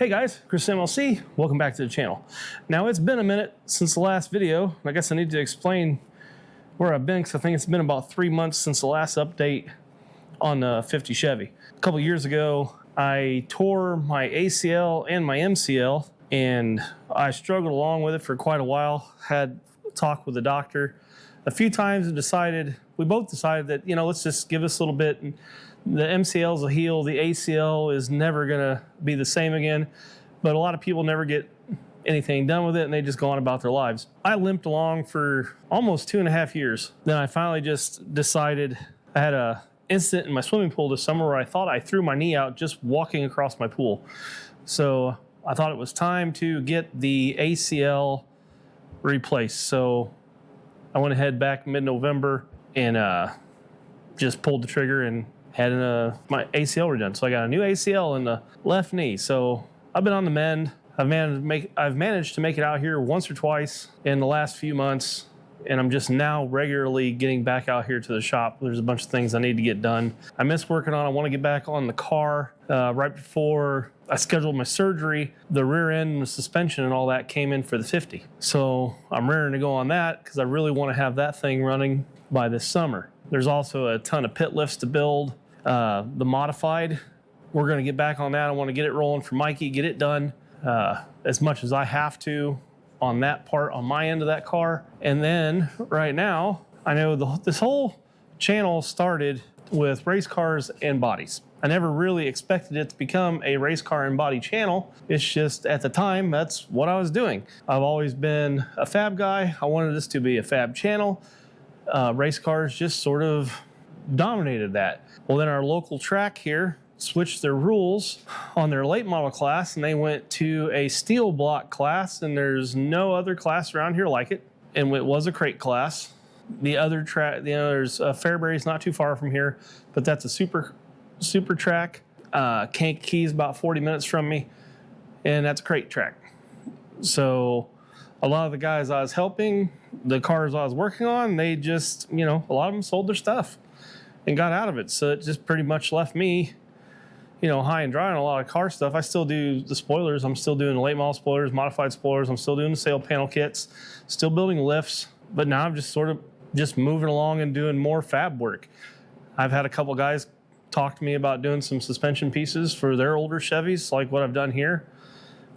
Hey guys, Chris MLC, welcome back to the channel. Now it's been a minute since the last video. I guess I need to explain where I've been because I think it's been about 3 months since the last update on the 50 Chevy. A couple years ago, I tore my ACL and my MCL and I struggled along with it for quite a while. Had a talk with the doctor a few times and we both decided that, let's just give this a little bit. And the MCLs will heal. The ACL is never going to be the same again. But a lot of people never get anything done with it, and they just go on about their lives. I limped along for almost 2.5 years. Then I finally just decided. I had an incident in my swimming pool this summer where I thought I threw my knee out just walking across my pool. So I thought it was time to get the ACL replaced. So I went ahead back mid-November and just pulled the trigger and had my ACL redone. So I got a new ACL in the left knee. So I've been on the mend. I've managed to make it out here once or twice in the last few months, and I'm just now regularly getting back out here to the shop. There's a bunch of things I need to get done. I miss working on. I want to get back on the car. Right before I scheduled my surgery, the rear end and the suspension and all that came in for the 50. So I'm raring to go on that because I really want to have that thing running by this summer. There's also a ton of pit lifts to build. The modified, we're going to get back on that. I want to get it rolling for Mikey, get it done as much as I have to on that part on my end of that car. And then right now, I know this whole channel started with race cars and bodies. I never really expected it to become a race car and body channel. It's just at the time, that's what I was doing. I've always been a fab guy. I wanted this to be a fab channel. Race cars just sort of dominated that. Well, then our local track here switched their rules on their late model class, and they went to a steel block class, and there's no other class around here like it. And it was a crate class. The other track, there's Fairbury's not too far from here, but that's a super track. Kankakee is about 40 minutes from me, and that's a crate track. So a lot of the guys I was helping, the cars I was working on, they just, a lot of them sold their stuff and got out of it. So it just pretty much left me, high and dry on a lot of car stuff. I still do the spoilers. I'm still doing the late model spoilers, modified spoilers. I'm still doing the sail panel kits, still building lifts. But now I'm just sort of just moving along and doing more fab work. I've had a couple guys talk to me about doing some suspension pieces for their older Chevys, like what I've done here.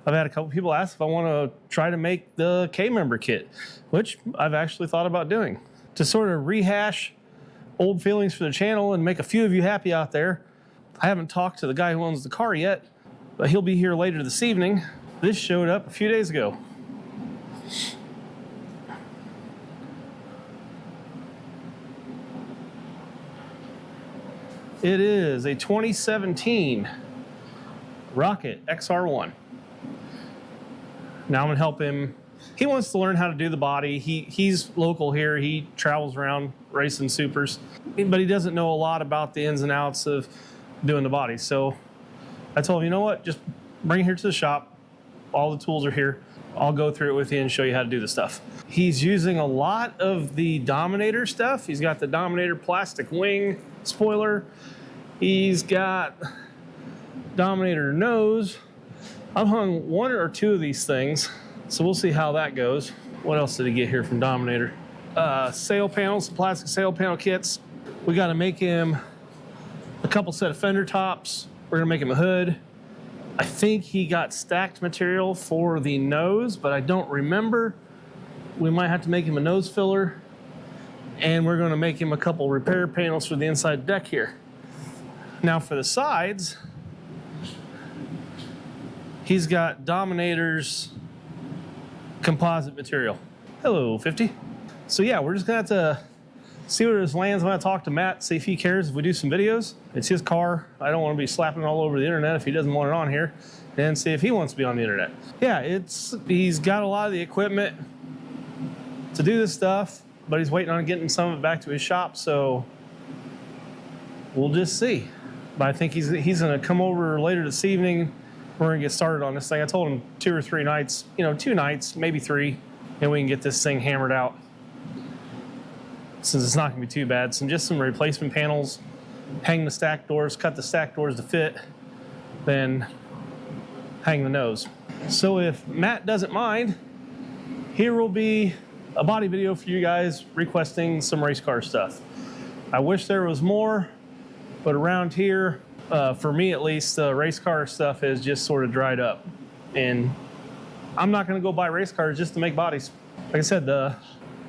I've had a couple people ask if I want to try to make the K-member kit, which I've actually thought about doing. To sort of rehash old feelings for the channel and make a few of you happy out there. I haven't talked to the guy who owns the car yet, but he'll be here later this evening. This showed up a few days ago. It is a 2017 Rocket XR1. Now I'm gonna help him. He wants to learn how to do the body. He's local here. He travels around racing supers, but he doesn't know a lot about the ins and outs of doing the body. So I told him, you know what, just bring it here to the shop. All the tools are here. I'll go through it with you and show you how to do the stuff. He's using a lot of the Dominator stuff. He's got the Dominator plastic wing spoiler. He's got Dominator nose. I've hung 1 or 2 of these things, so we'll see how that goes. What else did he get here from Dominator? Sail panels, plastic sail panel kits. We got to make him a couple set of fender tops. We're gonna make him a hood. I think he got stacked material for the nose, but I don't remember. We might have to make him a nose filler, and we're gonna make him a couple repair panels for the inside deck here. Now for the sides, he's got Dominator's composite material. Hello, 50. So yeah, we're just gonna have to see where this lands. I'm gonna talk to Matt, see if he cares if we do some videos. It's his car. I don't want to be slapping it all over the internet if he doesn't want it on here. And see if he wants to be on the internet. Yeah, he's got a lot of the equipment to do this stuff, but he's waiting on getting some of it back to his shop, so we'll just see. But I think he's gonna come over later this evening. We're gonna get started on this thing. I told him 2 or 3 nights, 2 nights, maybe 3, and we can get this thing hammered out. Since it's not gonna be too bad. Just some replacement panels, hang the stack doors, cut the stack doors to fit, then hang the nose. So if Matt doesn't mind, here will be a body video for you guys requesting some race car stuff. I wish there was more, but around here, for me at least, the race car stuff has just sort of dried up. And I'm not gonna go buy race cars just to make bodies. Like I said, the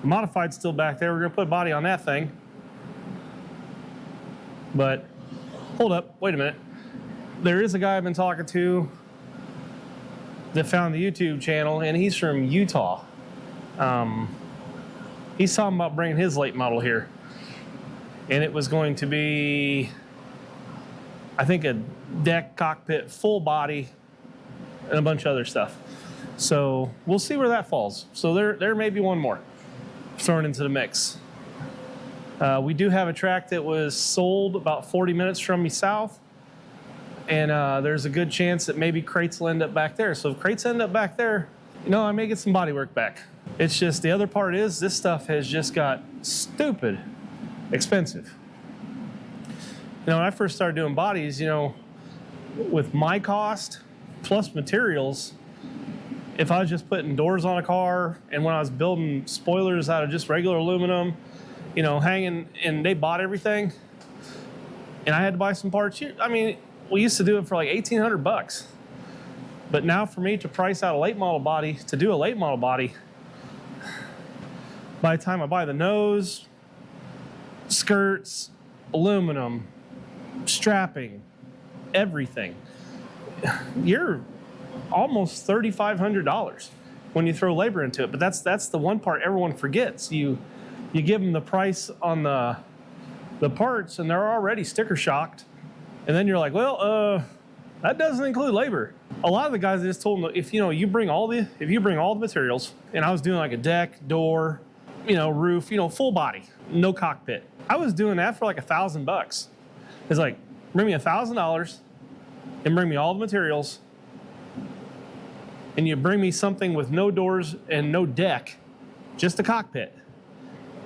modified's still back there. We're gonna put a body on that thing. But hold up, wait a minute. There is a guy I've been talking to that found the YouTube channel, and he's from Utah. He's talking about bringing his late model here. And it was going to be, I think, a deck, cockpit, full body, and a bunch of other stuff. So we'll see where that falls. So there may be one more thrown into the mix. We do have a track that was sold about 40 minutes from me south. And there's a good chance that maybe crates will end up back there. So if crates end up back there, you know, I may get some body work back. It's just, the other part is this stuff has just got stupid expensive. You know, when I first started doing bodies, you know, with my cost plus materials, if I was just putting doors on a car and when I was building spoilers out of just regular aluminum, you know, hanging, and they bought everything, and I had to buy some parts. I mean, we used to do it for like 1,800 bucks. But now for me to price out a late model body, to do a late model body, by the time I buy the nose, skirts, aluminum, strapping, everything, you're almost $3,500 when you throw labor into it. But that's the one part everyone forgets. You give them the price on the parts, and they're already sticker shocked. And then you're like, well, that doesn't include labor. A lot of the guys, I just told them, if you bring all the materials, and I was doing like a deck, door, roof, full body, no cockpit. I was doing that for like $1,000. It's like, bring me $1,000 and bring me all the materials, and you bring me something with no doors and no deck, just a cockpit.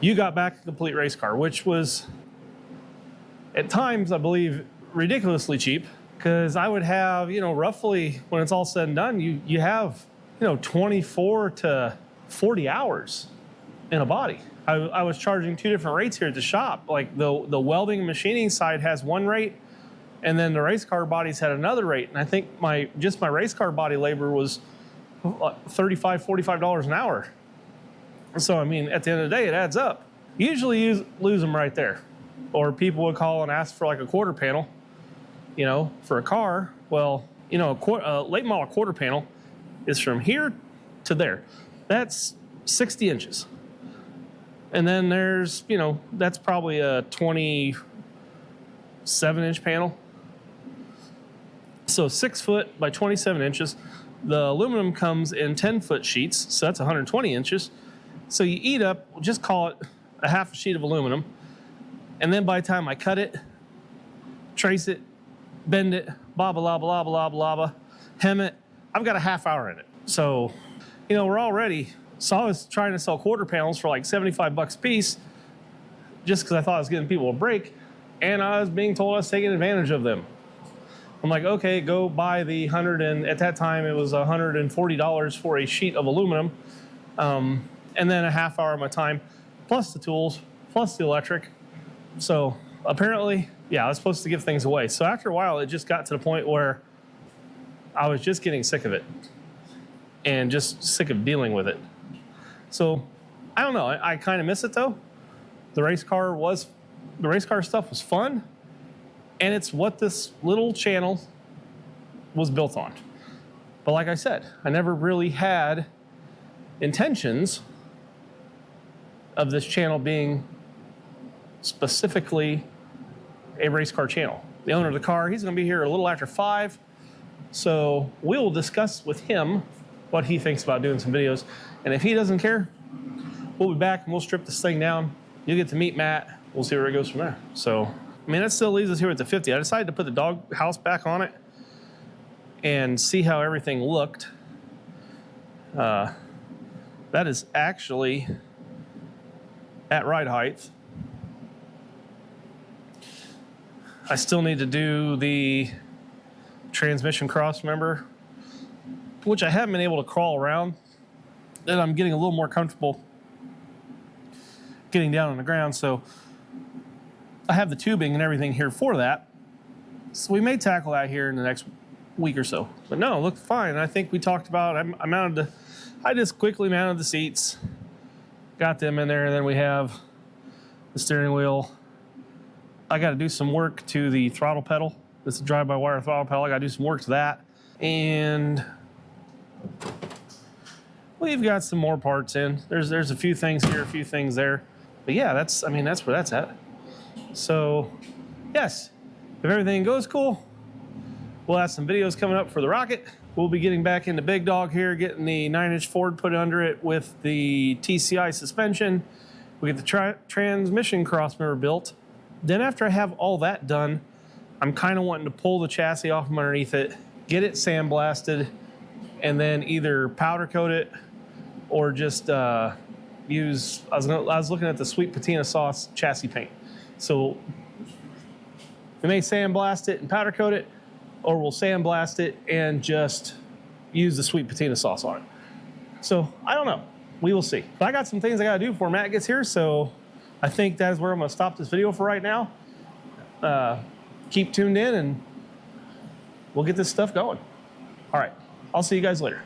You got back a complete race car, which was, at times, I believe, ridiculously cheap, because I would have, roughly, when it's all said and done, you have, 24 to 40 hours in a body. I was charging two different rates here at the shop. Like the welding and machining side has one rate, and then the race car bodies had another rate. And I think my race car body labor was $35, $45 an hour. So, I mean, at the end of the day, it adds up. Usually lose them right there. Or people would call and ask for like a quarter panel, for a car. Well, a late model quarter panel is from here to there. That's 60 inches. And then there's, that's probably a 27-inch panel. So 6 foot by 27 inches. The aluminum comes in 10-foot sheets, so that's 120 inches. So you eat up, just call it a half a sheet of aluminum. And then by the time I cut it, trace it, bend it, blah, blah, blah, blah, blah, blah, hem it, I've got a half hour in it. So, we're already, so I was trying to sell quarter panels for like 75 bucks a piece just because I thought I was giving people a break, and I was being told I was taking advantage of them. I'm like, okay, go buy the at that time it was $140 for a sheet of aluminum, and then a half hour of my time, plus the tools, plus the electric. So apparently, I was supposed to give things away. So after a while, it just got to the point where I was just getting sick of it and just sick of dealing with it. So I don't know. I kind of miss it though. The race car stuff was fun, and it's what this little channel was built on. But like I said, I never really had intentions of this channel being specifically a race car channel. The owner of the car, he's going to be here a little after 5, so we will discuss with him what he thinks about doing some videos. And if he doesn't care, we'll be back and we'll strip this thing down. You'll get to meet Matt. We'll see where it goes from there. So, I mean, that still leaves us here at the 50. I decided to put the dog house back on it and see how everything looked. That is actually at ride height. I still need to do the transmission cross member. which I haven't been able to crawl around, then I'm getting a little more comfortable getting down on the ground. So I have the tubing and everything here for that. So we may tackle that here in the next week or so. But no, it looked fine. I think we talked about, I just quickly mounted the seats, got them in there, and then we have the steering wheel. I got to do some work to the throttle pedal. This is a drive-by-wire throttle pedal. I got to do some work to that. And we've got some more parts in. There's a few things here, a few things there. But yeah, that's where that's at. So, yes, if everything goes cool, we'll have some videos coming up for the Rocket. We'll be getting back into Big Dog here, getting the 9-inch Ford put under it with the TCI suspension. We get the transmission crossmember built. Then after I have all that done, I'm kind of wanting to pull the chassis off from underneath it, get it sandblasted, and then either powder coat it or just use, I was looking at the sweet patina sauce chassis paint. So we may sandblast it and powder coat it, or we'll sandblast it and just use the sweet patina sauce on it. So I don't know. We will see. But I got some things I got to do before Matt gets here, so I think that is where I'm going to stop this video for right now. Keep tuned in, and we'll get this stuff going. All right. I'll see you guys later.